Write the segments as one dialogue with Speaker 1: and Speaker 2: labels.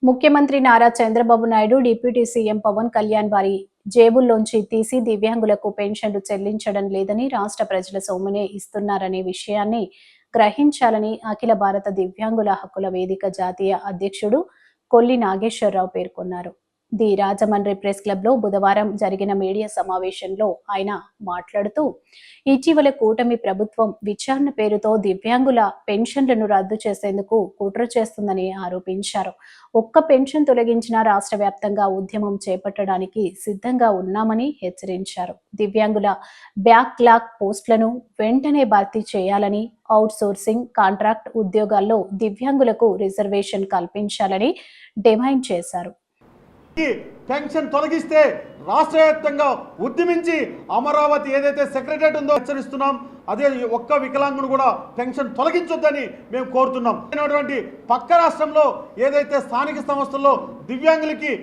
Speaker 1: ముఖ్యమంత్రి Nara Chandrababu Naidu deputy CM Pawan Kalyan వారి జేబుల్లోంచి తీసి దివ్యాంగులకు పెన్షన్లు చెల్లించడం లేదని రాష్ట్ర ప్రజల సొమ్మునే ఇస్తున్నారనే విషయాన్ని గ్రహించాలని అఖిల భారత దివ్యాంగుల హక్కుల వేదిక జాతీయ అధ్యక్షుడు కొల్లి నాగేశ్వరరావు పేర్కొన్నారు. ది రాజమండ్రి ప్రెస్ క్లబ్ లో బుధవారం జరిగిన మీడియా సమావేశంలో ఆయన మాట్లాడుతూ, ఇటీవల కూటమి ప్రభుత్వం విచారణ పేరుతో దివ్యాంగుల పెన్షన్లను రద్దు చేసేందుకు కుట్ర చేస్తుందని ఆరోపించారు. ఒక్క పెన్షన్ తొలగించిన రాష్ట్ర వ్యాప్తంగా ఉద్యమం చేపట్టడానికి సిద్ధంగా ఉన్నామని హెచ్చరించారు. దివ్యాంగుల బ్యాక్లాగ్ పోస్టులను వెంటనే భర్తీ చేయాలని, అవుట్ సోర్సింగ్, కాంట్రాక్ట్ ఉద్యోగాల్లో దివ్యాంగులకు రిజర్వేషన్ కల్పించాలని డిమాండ్ చేశారు.
Speaker 2: పెన్షన్ తొలగిస్తే రాష్ట్ర వ్యాప్తంగా ఉద్యమించి అమరావతి ఏదైతే సెక్రటరియట్ ఉందో హెచ్చరిస్తున్నాం. అదే ఒక్క వికలాంగును కూడా పెన్షన్ తొలగించొద్దని మేము కోరుతున్నాం. పక్క రాష్ట్రంలో ఏదైతే స్థానిక సంస్థల్లో దివ్యాంగులకి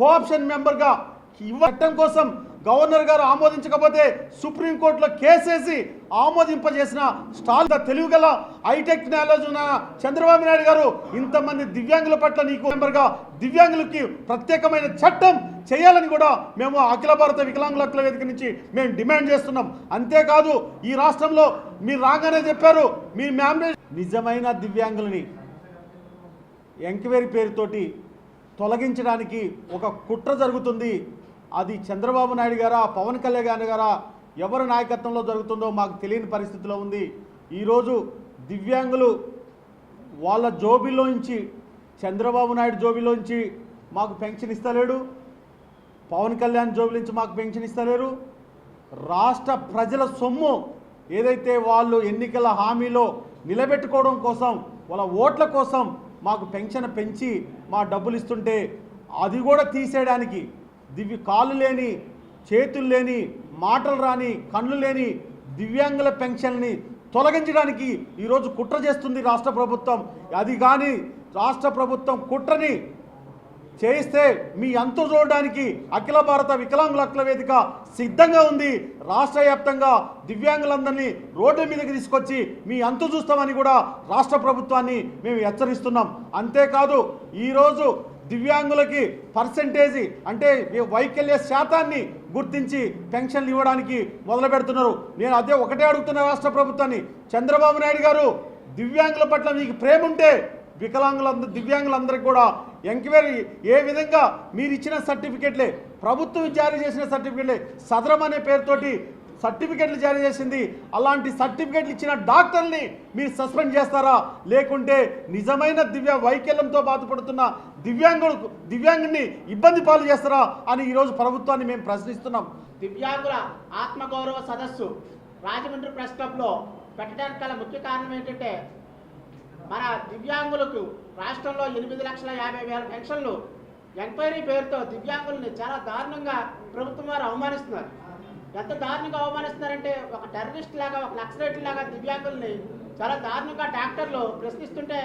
Speaker 2: కోఆప్షన్ మెంబర్గా ఇవ్వటం కోసం గవర్నర్ గారు ఆమోదించకపోతే సుప్రీంకోర్టులో కేసేసి ఆమోదింపజేసిన స్టాల్ తెలివిగల హైటెక్ టెక్నాలజీ ఉన్న చంద్రబాబు నాయుడు గారు ఇంతమంది దివ్యాంగుల పట్ల నీకు మెంబర్గా దివ్యాంగులకి ప్రత్యేకమైన చట్టం చేయాలని కూడా మేము అఖిల భారత వికలాంగుల హక్కుల వేదిక నుంచి మేము డిమాండ్ చేస్తున్నాం. అంతేకాదు ఈ రాష్ట్రంలో మీరు రాగానే చెప్పారు మీ మ్యాండేట్ నిజమైన దివ్యాంగులని ఎంక్వైరీ పేరుతోటి తొలగించడానికి ఒక కుట్ర జరుగుతుంది. అది చంద్రబాబు నాయుడు గారా, పవన్ కళ్యాణ్ గారా, ఎవరి నాయకత్వంలో జరుగుతుందో మాకు తెలియని పరిస్థితిలో ఉంది. ఈరోజు దివ్యాంగులు వాళ్ళ జోబీలోంచి, చంద్రబాబు నాయుడు జోబీలోంచి మాకు పెన్షన్ ఇస్తలేడు, పవన్ కళ్యాణ్ జోబీ నుంచి మాకు పెన్షన్ ఇస్తలేరు. రాష్ట్ర ప్రజల సొమ్ము ఏదైతే వాళ్ళు ఎన్నికల హామీలో నిలబెట్టుకోవడం కోసం, వాళ్ళ ఓట్ల కోసం మాకు పెన్షన్ పెంచి మా డబ్బులు ఇస్తుంటే అది కూడా తీసేయడానికి కాళ్ళు లేని, చేతులు లేని, మాటలు రాని, కళ్ళు లేని దివ్యాంగుల పెన్షన్ని తొలగించడానికి ఈరోజు కుట్ర చేస్తుంది రాష్ట్ర ప్రభుత్వం. అది కానీ రాష్ట్ర ప్రభుత్వం కుట్రని చేయిస్తే మీ అంతు చూడడానికి అఖిల భారత వికలాంగుల హక్కుల వేదిక సిద్ధంగా ఉంది. రాష్ట్ర వ్యాప్తంగా దివ్యాంగులందరినీ రోడ్డు మీదకి తీసుకొచ్చి మీ అంతు చూస్తామని కూడా రాష్ట్ర ప్రభుత్వాన్ని మేము హెచ్చరిస్తున్నాం. అంతేకాదు ఈరోజు దివ్యాంగులకి పర్సెంటేజీ అంటే వైకల్య శాతాన్ని గుర్తించి పెన్షన్లు ఇవ్వడానికి మొదలు పెడుతున్నారు. నేను అదే ఒకటే అడుగుతున్న రాష్ట్ర ప్రభుత్వాన్ని, చంద్రబాబు నాయుడు గారు దివ్యాంగుల పట్ల మీకు ప్రేమ ఉంటే దివ్యాంగులందరికీ కూడా ఎంక్వైరీ ఏ విధంగా మీరు ఇచ్చిన సర్టిఫికెట్లే, ప్రభుత్వం జారీ చేసిన సర్టిఫికెట్లే, సదరం అనే పేరుతోటి సర్టిఫికెట్లు జారీ చేసింది, అలాంటి సర్టిఫికెట్లు ఇచ్చిన డాక్టర్ని మీరు సస్పెండ్ చేస్తారా, లేకుంటే నిజమైన వైకల్యంతో బాధపడుతున్న దివ్యాంగుని ఇబ్బంది పాలు చేస్తారా అని ఈరోజు ప్రభుత్వాన్ని మేము ప్రశ్నిస్తున్నాం.
Speaker 3: దివ్యాంగుల ఆత్మగౌరవ సదస్సు రాజమండ్రి ప్రెస్ క్లబ్లో పెట్టడానికి గల ముఖ్య కారణం ఏంటంటే, మన దివ్యాంగులకు రాష్ట్రంలో 8,50,000 పెన్షన్లు ఎంక్వైరీ పేరుతో దివ్యాంగుల్ని చాలా దారుణంగా ప్రభుత్వం వారు అవమానిస్తున్నారు. ఎంత దారుణంగా అవమానిస్తున్నారంటే, ఒక టెర్రరిస్ట్ లాగా, ఒక నక్సలైట్ లాగా దివ్యాంగుల్ని చాలా దారుణంగా డాక్టర్లు ప్రశ్నిస్తుంటే